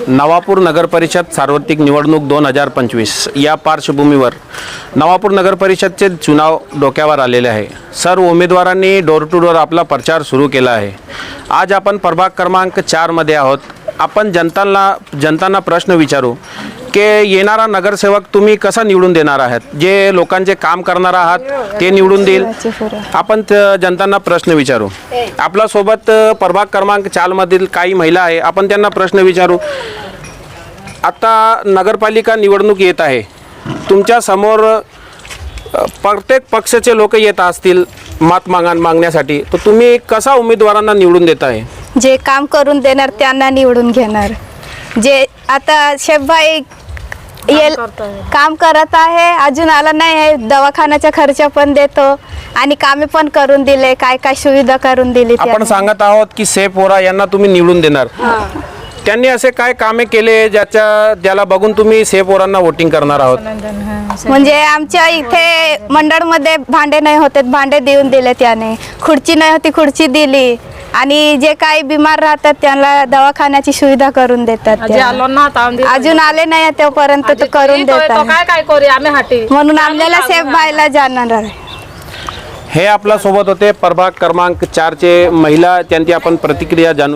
नवापूर नगरपरिषद सार्वत्रिक निवडणूक 2025 या पार्श्वभूमीवर नवापूर नगरपरिषदचे चुनाव डोक्यावर आलेले आहे। सर्व उमेदवारांनी डोर टू डोर आपला प्रचार सुरू केला आहे। आज आपण प्रभाग क्रमांक 4 मध्ये आहोत। आपण जनतांना प्रश्न विचारू की येणारा नगरसेवक तुम्ही कसा निवडून देणार आहात, जे लोकांचे काम करणार आहात ते निवडून देईल। आपण जनतांना प्रश्न विचारू। आपल्या सोबत प्रभाग क्रमांक 4 मधील काही महिला आहे, आपण त्यांना प्रश्न विचारू। आता नगरपालिका निवडणूक येत आहे, तुमच्या समोर प्रत्येक पक्षाचे लोक येत असतील मत मागण्यासाठी, तर तुम्ही कसा उमेदवारांना निवडून देत आहे? जे काम करून देणार त्यांना निवडून घेणार। जे आता शेफभाई काम करत आहे, अजून आला नाही आहे, दवाखान्याचा खर्च पण देतो आणि कामे पण करून दिले, काय काय सुविधा करून दिली। आपण सांगत आहोत की सेफ वोरा यांना तुम्ही निवडून देणार। त्यांनी असे काय कामे केले ज्याला बघून तुम्ही सेफ वोरांना वोटिंग करणार आहोत? म्हणजे आमच्या इथे मंडळमध्ये भांडे नाही होते, भांडे देऊन दिले त्याने। खुर्ची नाही होती, खुर्ची दिली। आणि जे काही बिमार राहतात त्यांना दवाखान्याची सुविधा करून देतात। अजून आले नाही तोपर्यंत तो करून देतात, म्हणून आम्हाला सेफ भाईला जाणार आहे। हे आपल्या सोबत होते प्रभाग क्रमांक 4 चे महिला, त्यांची आपण प्रतिक्रिया जाणू।